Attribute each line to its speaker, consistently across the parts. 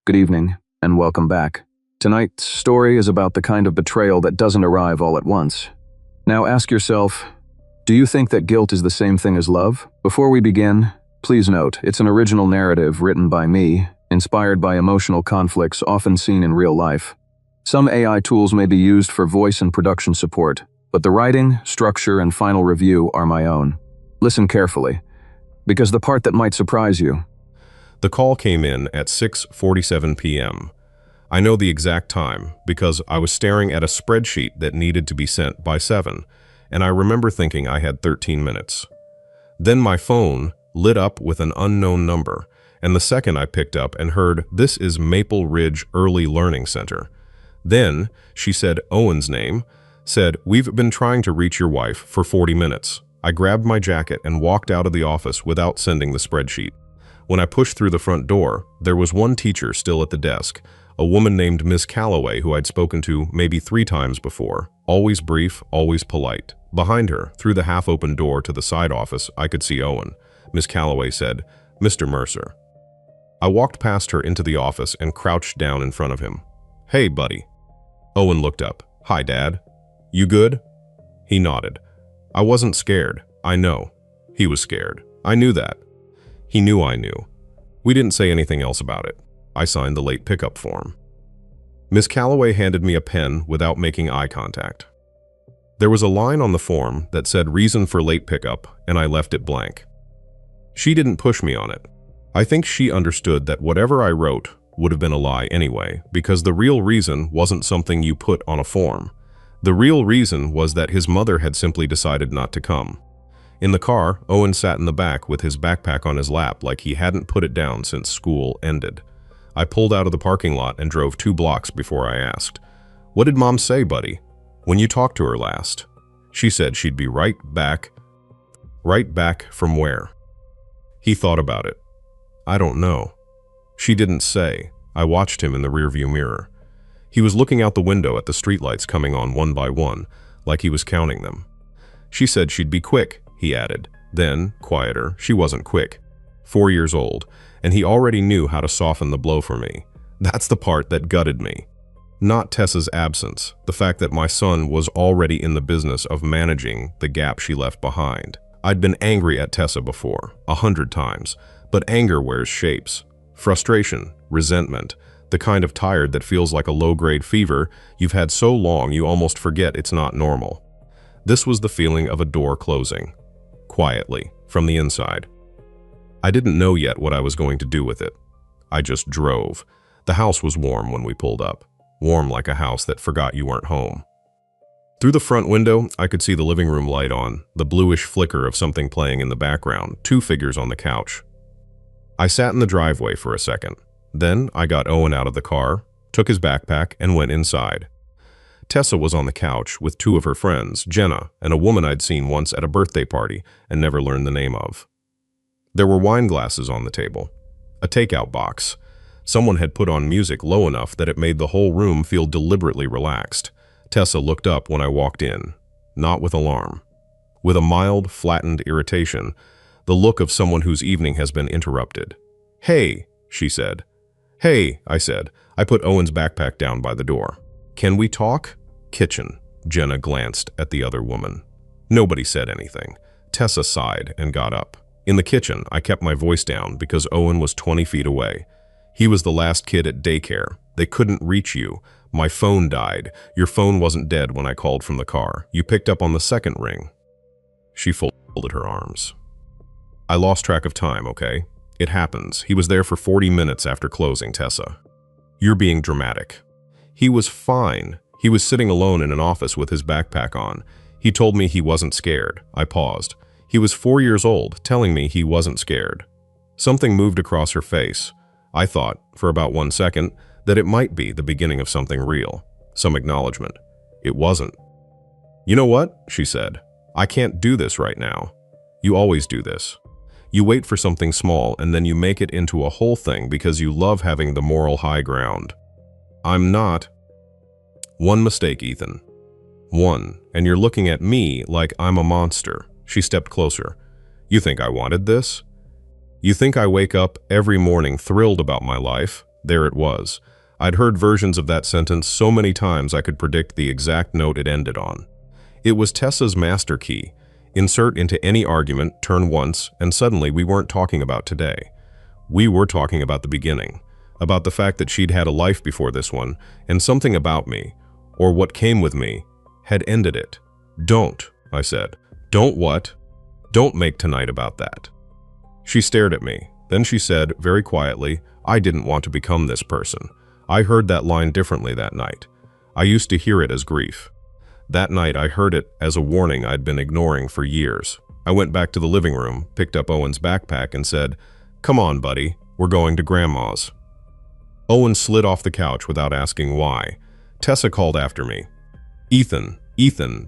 Speaker 1: Good evening, and welcome back. Tonight's story is about the kind of betrayal that doesn't arrive all at once. Now ask yourself, do you think that guilt is the same thing as love? Before we begin, please note, it's an original narrative written by me, inspired by emotional conflicts often seen in real life. Some AI tools may be used for voice and production support, but the writing, structure, and final review are my own. Listen carefully, because the part that might surprise you.
Speaker 2: The call came in at 6:47 p.m. I know the exact time because I was staring at a spreadsheet that needed to be sent by 7, and I remember thinking I had 13 minutes. Then my phone lit up with an unknown number, and the second I picked up and heard, "This is Maple Ridge Early Learning Center." Then she said Owen's name, said, "We've been trying to reach your wife for 40 minutes. I grabbed my jacket and walked out of the office without sending the spreadsheet. When I pushed through the front door, there was one teacher still at the desk, a woman named Miss Calloway who I'd spoken to maybe 3 times before, always brief, always polite. Behind her, through the half-open door to the side office, I could see Owen. Miss Calloway said, "Mr. Mercer." I walked past her into the office and crouched down in front of him. "Hey, buddy." Owen looked up. "Hi, Dad. You good?" He nodded. I wasn't scared. I know. He was scared. I knew that. He knew I knew. We didn't say anything else about it. I signed the late pickup form. Miss Calloway handed me a pen without making eye contact. There was a line on the form that said reason for late pickup, and I left it blank. She didn't push me on it. I think she understood that whatever I wrote would have been a lie anyway, because the real reason wasn't something you put on a form. The real reason was that his mother had simply decided not to come. In the car, Owen sat in the back with his backpack on his lap like he hadn't put it down since school ended. I pulled out of the parking lot and drove 2 blocks before I asked, "What did Mom say, buddy, when you talked to her last?" She said she'd be right back. Right back from where? He thought about it. I don't know. She didn't say. I watched him in the rearview mirror. He was looking out the window at the streetlights coming on one by one, like he was counting them. She said she'd be quick, he added. Then, quieter, she wasn't quick. 4 years old, and he already knew how to soften the blow for me. That's the part that gutted me. Not Tessa's absence, the fact that my son was already in the business of managing the gap she left behind. I'd been angry at Tessa before, 100 times, but anger wears shapes. Frustration, resentment, the kind of tired that feels like a low-grade fever you've had so long you almost forget it's not normal. This was the feeling of a door closing, quietly, from the inside. I didn't know yet what I was going to do with it. I just drove. The house was warm when we pulled up, warm like a house that forgot you weren't home. Through the front window, I could see the living room light on, the bluish flicker of something playing in the background, 2 figures on the couch. I sat in the driveway for a second. Then I got Owen out of the car, took his backpack, and went inside. Tessa was on the couch with 2 of her friends, Jenna, and a woman I'd seen once at a birthday party and never learned the name of. There were wine glasses on the table, a takeout box. Someone had put on music low enough that it made the whole room feel deliberately relaxed. Tessa looked up when I walked in, not with alarm. With a mild, flattened irritation, the look of someone whose evening has been interrupted. "Hey," she said. "Hey," I said. I put Owen's backpack down by the door. "Can we talk?" "Kitchen." Jenna glanced at the other woman. Nobody said anything. Tessa sighed and got up. In the kitchen, I kept my voice down because Owen was 20 feet away. He was the last kid at daycare. They couldn't reach you. My phone died. Your phone wasn't dead when I called from the car. You picked up on the second ring. She folded her arms. I lost track of time, okay? It happens. He was there for 40 minutes after closing, Tessa. You're being dramatic. He was fine. He was sitting alone in an office with his backpack on. He told me he wasn't scared. I paused. He was 4 years old, telling me he wasn't scared. Something moved across her face. I thought, for about 1 second, that it might be the beginning of something real, some acknowledgement. It wasn't. "You know what?" she said. "I can't do this right now. You always do this. You wait for something small and then you make it into a whole thing because you love having the moral high ground. I'm not." "One mistake, Ethan. One, and you're looking at me like I'm a monster." She stepped closer. "You think I wanted this? You think I wake up every morning thrilled about my life, There it was. I'd heard versions of that sentence so many times I could predict the exact note it ended on. It was Tessa's master key. Insert into any argument, turn once, and suddenly we weren't talking about today. We were talking about the beginning, about the fact that she'd had a life before this one, and something about me, or what came with me, had ended it. Don't, I said. Don't what? Don't make tonight about that. She stared at me. Then she said, very quietly, I didn't want to become this person. I heard that line differently that night. I used to hear it as grief. That night I heard it as a warning I'd been ignoring for years. I went back to the living room, picked up Owen's backpack and said, Come on, buddy, we're going to Grandma's. Owen slid off the couch without asking why. Tessa called after me. Ethan,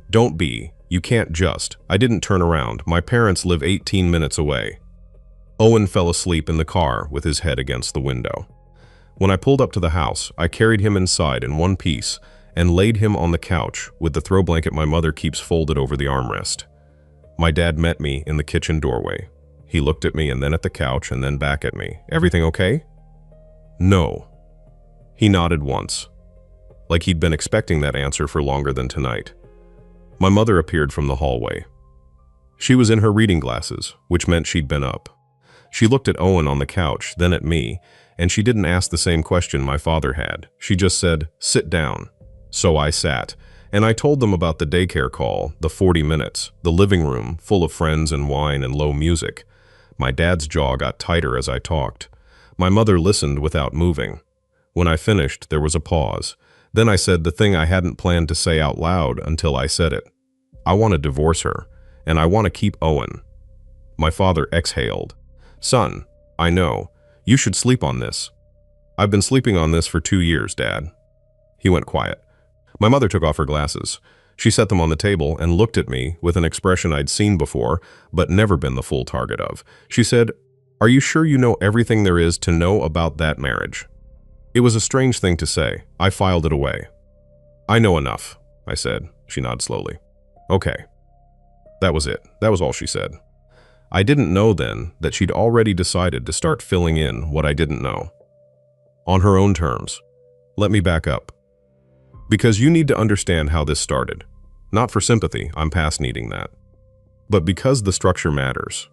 Speaker 2: don't be. You can't just. I didn't turn around. My parents live 18 minutes away. Owen fell asleep in the car with his head against the window. When I pulled up to the house, I carried him inside in one piece and laid him on the couch with the throw blanket my mother keeps folded over the armrest. My dad met me in the kitchen doorway. He looked at me and then at the couch and then back at me. Everything okay? No. He nodded once, like he'd been expecting that answer for longer than tonight. My mother appeared from the hallway. She was in her reading glasses, which meant she'd been up. She looked at Owen on the couch, then at me, and she didn't ask the same question my father had. She just said, Sit down. So I sat, and I told them about the daycare call, the 40 minutes, the living room full of friends and wine and low music. My dad's jaw got tighter as I talked. My mother listened without moving. When I finished, there was a pause. Then I said the thing I hadn't planned to say out loud until I said it. I want to divorce her, and I want to keep Owen. My father exhaled. Son, I know. You should sleep on this. I've been sleeping on this for 2 years, Dad. He went quiet. My mother took off her glasses. She set them on the table and looked at me with an expression I'd seen before, but never been the full target of. She said, Are you sure you know everything there is to know about that marriage? It was a strange thing to say. I filed it away. I know enough, I said. She nodded slowly. Okay. That was it. That was all she said. I didn't know then that she'd already decided to start filling in what I didn't know. On her own terms. Let me back up. Because you need to understand how this started. Not for sympathy, I'm past needing that. But because the structure matters.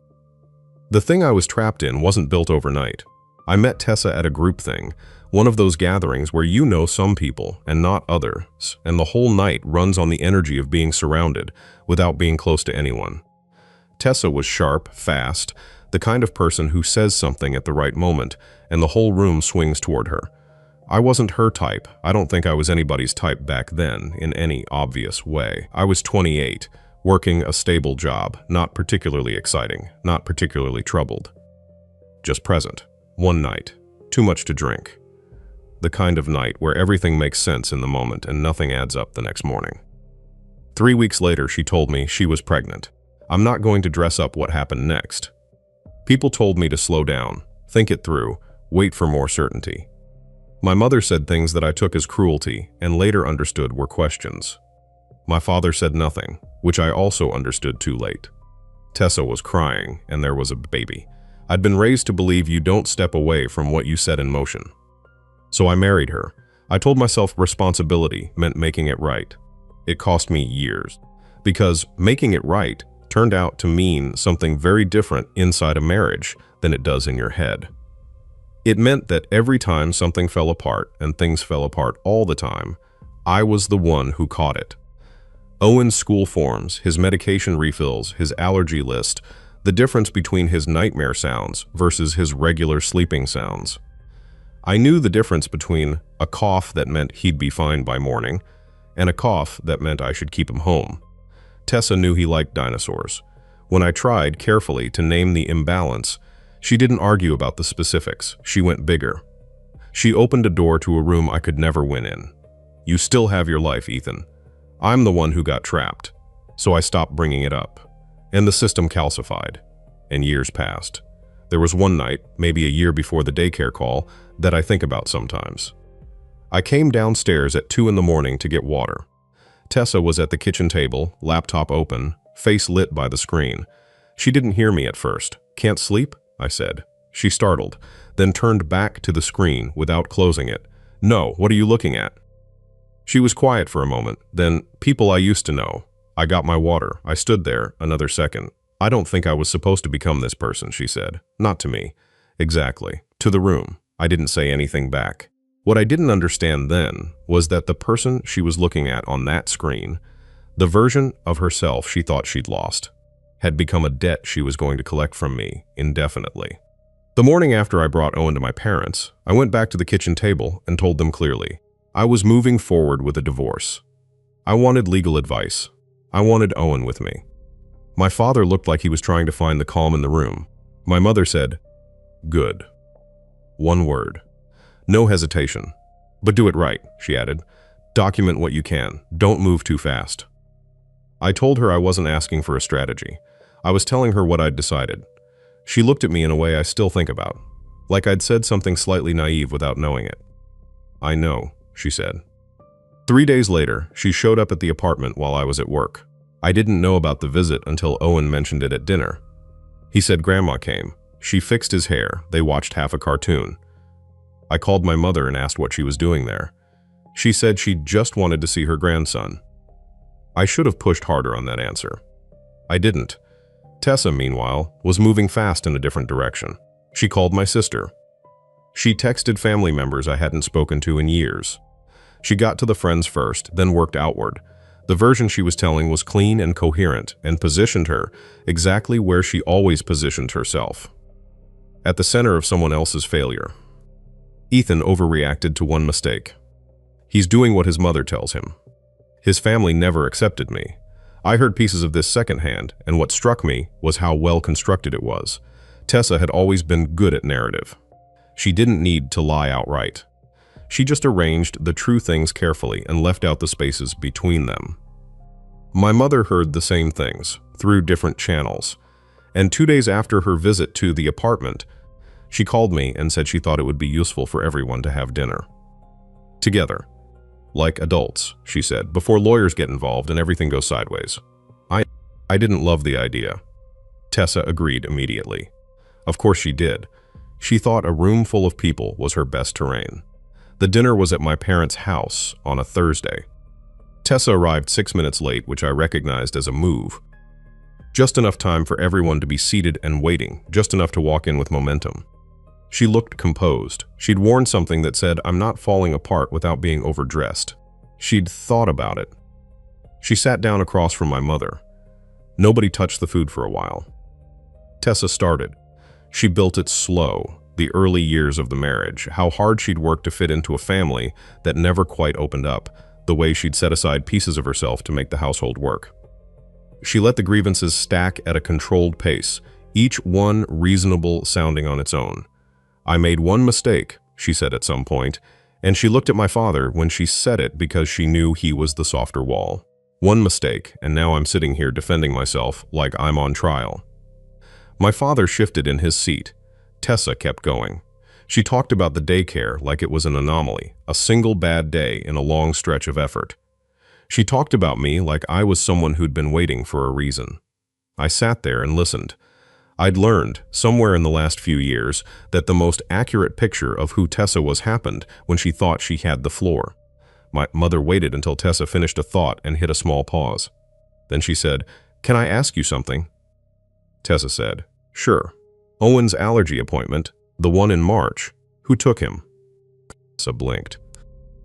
Speaker 2: The thing I was trapped in wasn't built overnight. I met Tessa at a group thing, one of those gatherings where you know some people and not others, and the whole night runs on the energy of being surrounded without being close to anyone. Tessa was sharp, fast, the kind of person who says something at the right moment and the whole room swings toward her. I wasn't her type. I don't think I was anybody's type back then in any obvious way. I was 28, working a stable job, not particularly exciting, not particularly troubled. Just present. One night. Too much to drink. The kind of night where everything makes sense in the moment and nothing adds up the next morning. 3 weeks later, she told me she was pregnant. I'm not going to dress up what happened next. People told me to slow down, think it through, wait for more certainty. My mother said things that I took as cruelty and later understood were questions. My father said nothing, which I also understood too late. Tessa was crying, and there was a baby. I'd been raised to believe you don't step away from what you set in motion. So I married her. I told myself responsibility meant making it right. It cost me years, because making it right turned out to mean something very different inside a marriage than it does in your head. It meant that every time something fell apart, and things fell apart all the time, I was the one who caught it. Owen's school forms, his medication refills, his allergy list, the difference between his nightmare sounds versus his regular sleeping sounds. I knew the difference between a cough that meant he'd be fine by morning and a cough that meant I should keep him home. Tessa knew he liked dinosaurs. When I tried carefully to name the imbalance, she didn't argue about the specifics. She went bigger. She opened a door to a room I could never win in. You still have your life, Ethan. I'm the one who got trapped. So I stopped bringing it up. And the system calcified. And years passed. There was one night, maybe a year before the daycare call, that I think about sometimes. I came downstairs at 2 in the morning to get water. Tessa was at the kitchen table, laptop open, face lit by the screen. She didn't hear me at first. Can't sleep? I said. She startled. then turned back to the screen without closing it. "No, what are you looking at?" She was quiet for a moment, then, "People I used to know." I got my water. I stood there another second. "I don't think I was supposed to become this person," she said. "Not to me." "Exactly. To the room." I didn't say anything back. What I didn't understand then was that the person she was looking at on that screen, the version of herself she thought she'd lost, had become a debt she was going to collect from me indefinitely. The morning after I brought Owen to my parents, I went back to the kitchen table and told them clearly, I was moving forward with a divorce. I wanted legal advice. I wanted Owen with me. My father looked like he was trying to find the calm in the room. My mother said, "Good." One word. No hesitation. "But do it right," she added. "Document what you can. Don't move too fast." I told her I wasn't asking for a strategy. I was telling her what I'd decided. She looked at me in a way I still think about, like I'd said something slightly naive without knowing it. "I know," she said. 3 days later, she showed up at the apartment while I was at work. I didn't know about the visit until Owen mentioned it at dinner. He said Grandma came. She fixed his hair. They watched half a cartoon. I called my mother and asked what she was doing there. She said she just wanted to see her grandson. I should have pushed harder on that answer. I didn't. Tessa, meanwhile, was moving fast in a different direction. She called my sister. She texted family members I hadn't spoken to in years. She got to the friends first, then worked outward. The version she was telling was clean and coherent and positioned her exactly where she always positioned herself. At the center of someone else's failure. Ethan overreacted to one mistake. He's doing what his mother tells him. His family never accepted me. I heard pieces of this secondhand, and what struck me was how well constructed it was. Tessa had always been good at narrative. She didn't need to lie outright. She just arranged the true things carefully and left out the spaces between them. My mother heard the same things, through different channels, and 2 days after her visit to the apartment, she called me and said she thought it would be useful for everyone to have dinner. Together. Like adults, she said, before lawyers get involved and everything goes sideways. I didn't love the idea. Tessa agreed immediately. Of course she did. She thought a room full of people was her best terrain. The dinner was at my parents' house on a Thursday. Tessa arrived 6 minutes late, which I recognized as a move. Just enough time for everyone to be seated and waiting, just enough to walk in with momentum. She looked composed. She'd worn something that said, "I'm not falling apart without being overdressed." She'd thought about it. She sat down across from my mother. Nobody touched the food for a while. Tessa started. She built it slow, the early years of the marriage, how hard she'd worked to fit into a family that never quite opened up, the way she'd set aside pieces of herself to make the household work. She let the grievances stack at a controlled pace, each one reasonable sounding on its own. "I made one mistake," she said at some point, and she looked at my father when she said it because she knew he was the softer wall. One mistake, and now I'm sitting here defending myself like I'm on trial. My father shifted in his seat. Tessa kept going. She talked about the daycare like it was an anomaly, a single bad day in a long stretch of effort. She talked about me like I was someone who'd been waiting for a reason. I sat there and listened. I'd learned, somewhere in the last few years, that the most accurate picture of who Tessa was happened when she thought she had the floor. My mother waited until Tessa finished a thought and hit a small pause. Then she said, "Can I ask you something?" Tessa said, "Sure." "Owen's allergy appointment, the one in March, who took him?" Tessa blinked.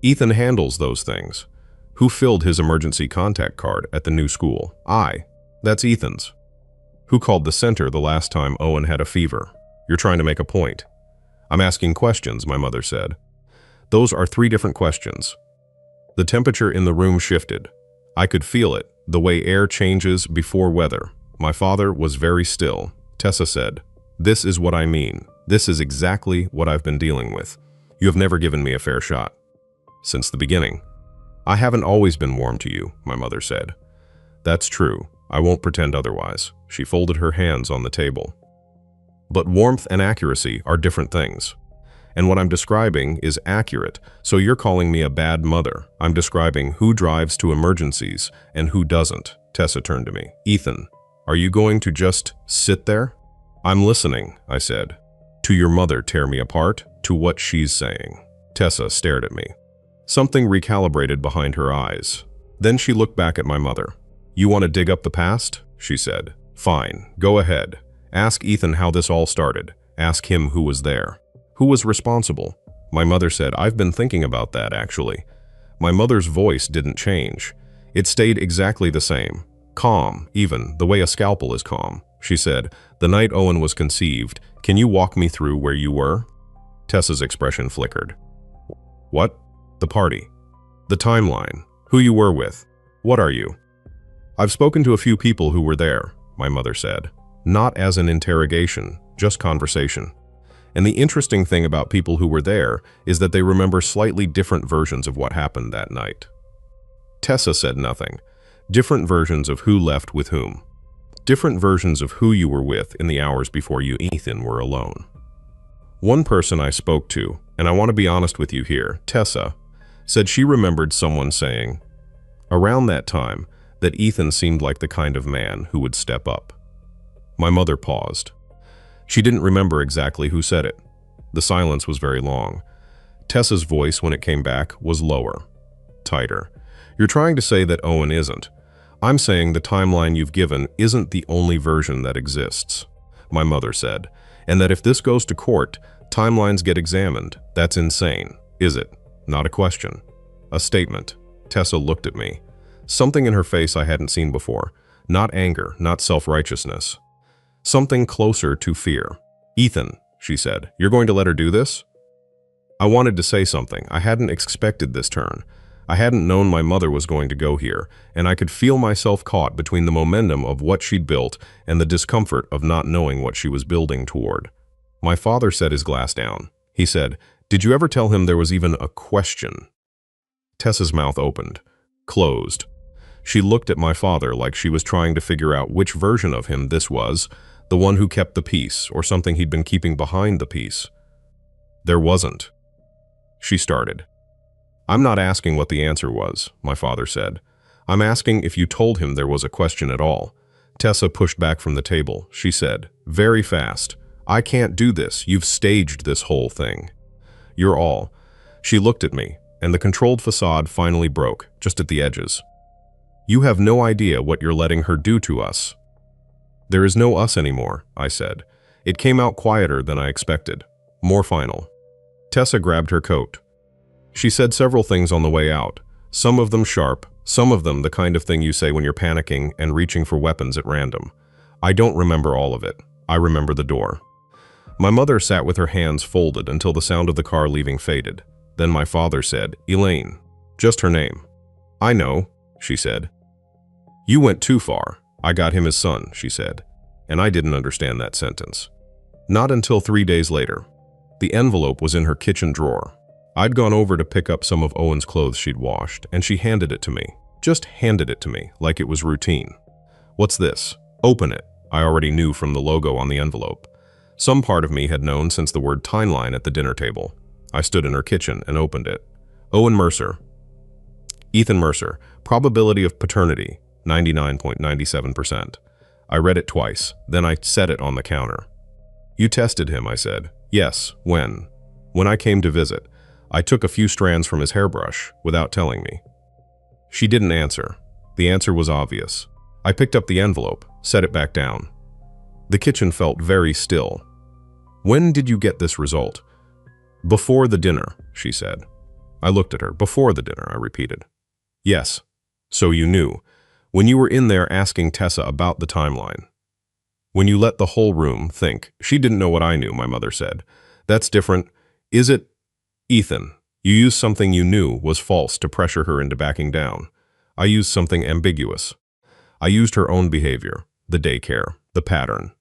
Speaker 2: "Ethan handles those things." "Who filled his emergency contact card at the new school?" "I. That's Ethan's." "Who called the center the last time Owen had a fever?" "You're trying to make a point." "I'm asking questions," my mother said. "Those are 3 different questions." The temperature in the room shifted. I could feel it, the way air changes before weather. My father was very still. Tessa said, "This is what I mean. This is exactly what I've been dealing with. You have never given me a fair shot. Since the beginning." "I haven't always been warm to you," my mother said. "That's true. I won't pretend otherwise." She folded her hands on the table. "But warmth and accuracy are different things. And what I'm describing is accurate, so you're calling me a bad mother. I'm describing who drives to emergencies and who doesn't." Tessa turned to me. "Ethan, are you going to just sit there?" "I'm listening," I said. To your mother tear me apart? To what she's saying? Tessa stared at me. Something recalibrated behind her eyes. Then she looked back at my mother. You want to dig up the past? She said. Fine, go ahead. Ask Ethan how this all started. Ask him who was there. Who was responsible? My mother said, I've been thinking about that, actually. My mother's voice didn't change. It stayed exactly the same. Calm, even, the way a scalpel is calm. She said, the night Owen was conceived, can you walk me through where you were? Tessa's expression flickered. What? The party. The timeline. Who you were with. What are you? I've spoken to a few people who were there, my mother said. Not as an interrogation, just conversation. And the interesting thing about people who were there is that they remember slightly different versions of what happened that night. Tessa said nothing. Different versions of who left with whom. Different versions of who you were with in the hours before you and Ethan were alone. One person I spoke to, and I want to be honest with you here, Tessa, said she remembered someone saying, around that time, that Ethan seemed like the kind of man who would step up. My mother paused. She didn't remember exactly who said it. The silence was very long. Tessa's voice, when it came back, was lower, tighter. You're trying to say that Owen isn't. I'm saying the timeline you've given isn't the only version that exists, my mother said, and that if this goes to court, timelines get examined. That's insane, is it? Not a question. A statement. Tessa looked at me. Something in her face I hadn't seen before. Not anger, not self-righteousness. Something closer to fear. Ethan, she said, you're going to let her do this? I wanted to say something. I hadn't expected this turn. I hadn't known my mother was going to go here, and I could feel myself caught between the momentum of what she'd built and the discomfort of not knowing what she was building toward. My father set his glass down. He said, did you ever tell him there was even a question? Tessa's mouth opened, closed. She looked at my father like she was trying to figure out which version of him this was, the one who kept the peace, or something he'd been keeping behind the peace. There wasn't. She started. I'm not asking what the answer was, my father said. I'm asking if you told him there was a question at all. Tessa pushed back from the table. She said, very fast, I can't do this. You've staged this whole thing. You're all. She looked at me, and the controlled facade finally broke, just at the edges. You have no idea what you're letting her do to us. There is no us anymore, I said. It came out quieter than I expected. More final. Tessa grabbed her coat. She said several things on the way out, some of them sharp, some of them the kind of thing you say when you're panicking and reaching for weapons at random. I don't remember all of it. I remember the door. My mother sat with her hands folded until the sound of the car leaving faded. Then my father said, Elaine, just her name. I know, she said. You went too far. I got him his son, she said. And I didn't understand that sentence. Not until 3 days later. The envelope was in her kitchen drawer. I'd gone over to pick up some of Owen's clothes she'd washed, and she handed it to me. Just handed it to me, like it was routine. What's this? Open it. I already knew from the logo on the envelope. Some part of me had known since the word timeline at the dinner table. I stood in her kitchen and opened it. Owen Mercer. Ethan Mercer. Probability of paternity, 99.97%. I read it twice, then I set it on the counter. You tested him, I said. Yes, when? When I came to visit. I took a few strands from his hairbrush, without telling me. She didn't answer. The answer was obvious. I picked up the envelope, set it back down. The kitchen felt very still. When did you get this result? Before the dinner, she said. I looked at her. Before the dinner, I repeated. Yes. So you knew. When you were in there asking Tessa about the timeline. When you let the whole room think. She didn't know what I knew, my mother said. That's different. Is it? Ethan, you used something you knew was false to pressure her into backing down. I used something ambiguous. I used her own behavior, the daycare, the pattern.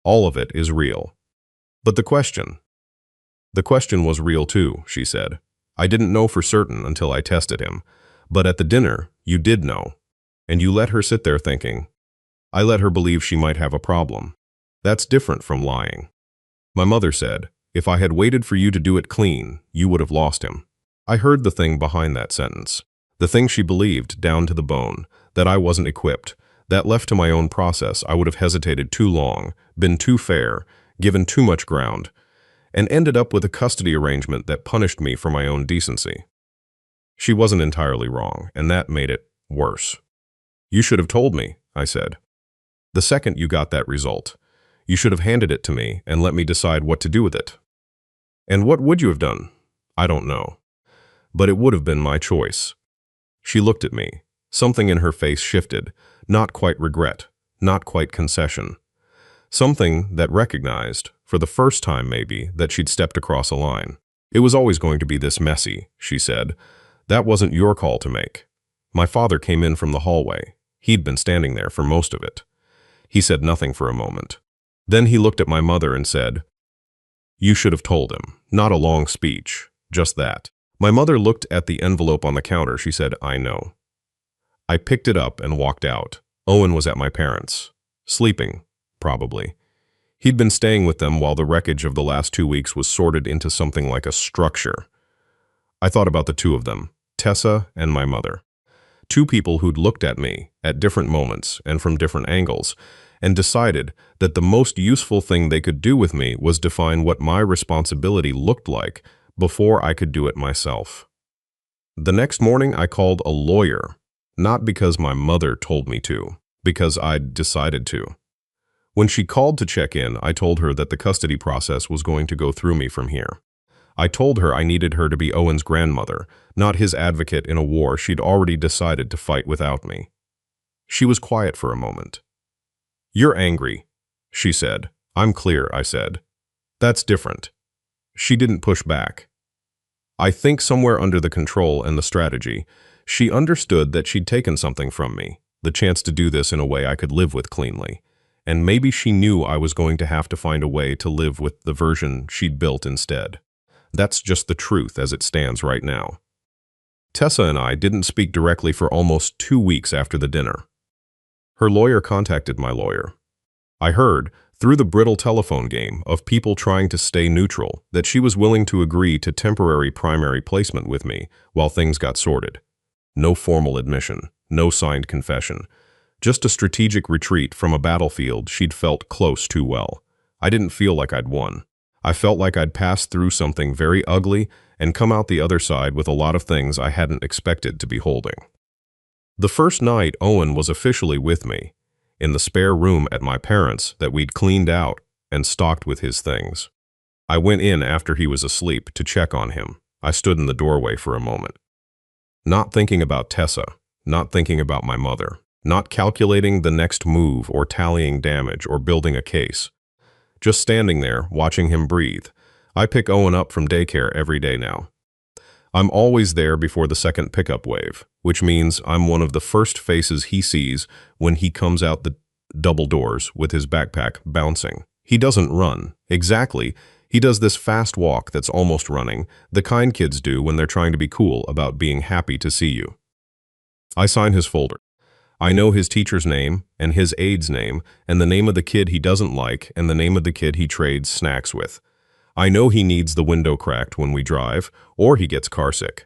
Speaker 2: All of it is real. But the question was real too, she said. I didn't know for certain until I tested him. But at the dinner, you did know. And you let her sit there thinking. I let her believe she might have a problem. That's different from lying. My mother said, if I had waited for you to do it clean, you would have lost him. I heard the thing behind that sentence. The thing she believed, down to the bone, that I wasn't equipped, that left to my own process I would have hesitated too long, been too fair, given too much ground. and ended up with a custody arrangement that punished me for my own decency. She wasn't entirely wrong, and that made it worse. "You should have told me," I said. "The second you got that result, you should have handed it to me and let me decide what to do with it." "And what would you have done?" "I don't know. But it would have been my choice." She looked at me. Something in her face shifted, not quite regret, not quite concession. Something that recognized, for the first time maybe, that she'd stepped across a line. "It was always going to be this messy," she said. "That wasn't your call to make." My father came in from the hallway. He'd been standing there for most of it. He said nothing for a moment. Then he looked at my mother and said, "You should have told him." Not a long speech, just that. My mother looked at the envelope on the counter. She said, "I know." I picked it up and walked out. Owen was at my parents'. Sleeping, probably. He'd been staying with them while the wreckage of the last 2 weeks was sorted into something like a structure. I thought about the two of them, Tessa and my mother. Two people who'd looked at me at different moments and from different angles, and decided that the most useful thing they could do with me was define what my responsibility looked like before I could do it myself. The next morning I called a lawyer, not because my mother told me to, because I'd decided to. When she called to check in, I told her that the custody process was going to go through me from here. I told her I needed her to be Owen's grandmother, not his advocate in a war she'd already decided to fight without me. She was quiet for a moment. "You're angry," she said. "I'm clear," I said. "That's different." She didn't push back. I think somewhere under the control and the strategy, she understood that she'd taken something from me, the chance to do this in a way I could live with cleanly. And maybe she knew I was going to have to find a way to live with the version she'd built instead. That's just the truth as it stands right now. Tessa and I didn't speak directly for almost 2 weeks after the dinner. Her lawyer contacted my lawyer. I heard, through the brittle telephone game of people trying to stay neutral, that she was willing to agree to temporary primary placement with me while things got sorted. No formal admission, no signed confession. Just a strategic retreat from a battlefield she'd felt close too well. I didn't feel like I'd won. I felt like I'd passed through something very ugly and come out the other side with a lot of things I hadn't expected to be holding. The first night Owen was officially with me, in the spare room at my parents' that we'd cleaned out and stocked with his things. I went in after he was asleep to check on him. I stood in the doorway for a moment. Not thinking about Tessa, not thinking about my mother, not calculating the next move or tallying damage or building a case. Just standing there, watching him breathe. I pick Owen up from daycare every day now. I'm always there before the second pickup wave, which means I'm one of the first faces he sees when he comes out the double doors with his backpack bouncing. He doesn't run. Exactly. He does this fast walk that's almost running, the kind kids do when they're trying to be cool about being happy to see you. I sign his folder. I know his teacher's name, and his aide's name, and the name of the kid he doesn't like, and the name of the kid he trades snacks with. I know he needs the window cracked when we drive, or he gets carsick.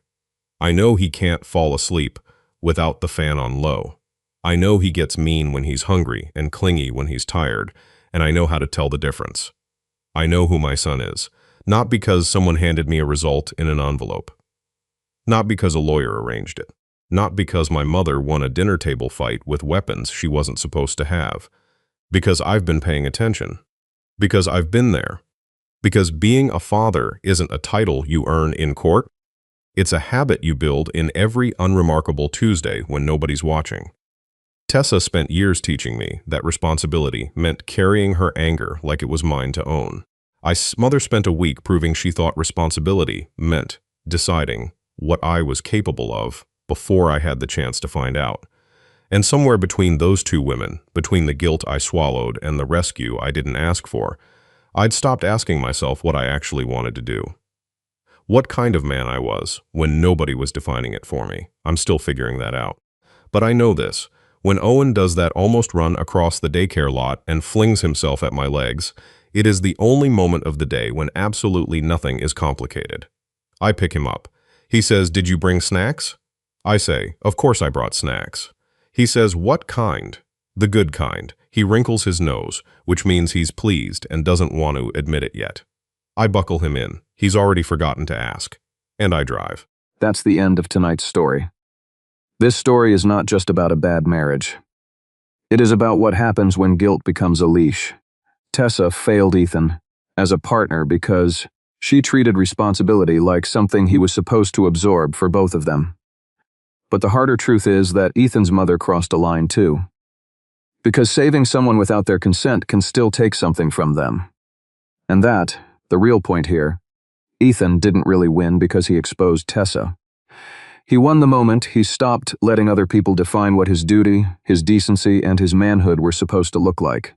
Speaker 2: I know he can't fall asleep without the fan on low. I know he gets mean when he's hungry and clingy when he's tired, and I know how to tell the difference. I know who my son is, not because someone handed me a result in an envelope. Not because a lawyer arranged it. Not because my mother won a dinner table fight with weapons she wasn't supposed to have. Because I've been paying attention. Because I've been there. Because being a father isn't a title you earn in court. It's a habit you build in every unremarkable Tuesday when nobody's watching. Tessa spent years teaching me that responsibility meant carrying her anger like it was mine to own. Mother spent a week proving she thought responsibility meant deciding what I was capable of before I had the chance to find out. And somewhere between those two women, between the guilt I swallowed and the rescue I didn't ask for, I'd stopped asking myself what I actually wanted to do. What kind of man I was when nobody was defining it for me. I'm still figuring that out. But I know this. When Owen does that almost run across the daycare lot and flings himself at my legs, it is the only moment of the day when absolutely nothing is complicated. I pick him up. He says, "Did you bring snacks?" I say, "Of course I brought snacks." He says, "What kind?" "The good kind." He wrinkles his nose, which means he's pleased and doesn't want to admit it yet. I buckle him in. He's already forgotten to ask. And I drive.
Speaker 1: That's the end of tonight's story. This story is not just about a bad marriage. It is about what happens when guilt becomes a leash. Tessa failed Ethan as a partner because she treated responsibility like something he was supposed to absorb for both of them. But the harder truth is that Ethan's mother crossed a line too. Because saving someone without their consent can still take something from them. And that, the real point here, Ethan didn't really win because he exposed Tessa. He won the moment he stopped letting other people define what his duty, his decency, and his manhood were supposed to look like.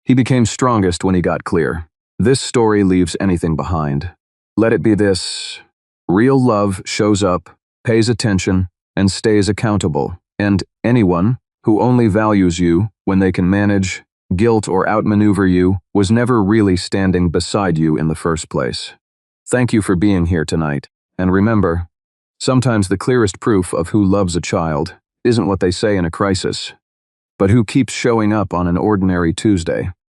Speaker 1: He became strongest when he got clear. This story leaves anything behind. Let it be this: real love shows up, pays attention, and stays accountable. And anyone who only values you when they can manage, guilt, or outmaneuver you was never really standing beside you in the first place. Thank you for being here tonight. And remember, sometimes the clearest proof of who loves a child isn't what they say in a crisis, but who keeps showing up on an ordinary Tuesday.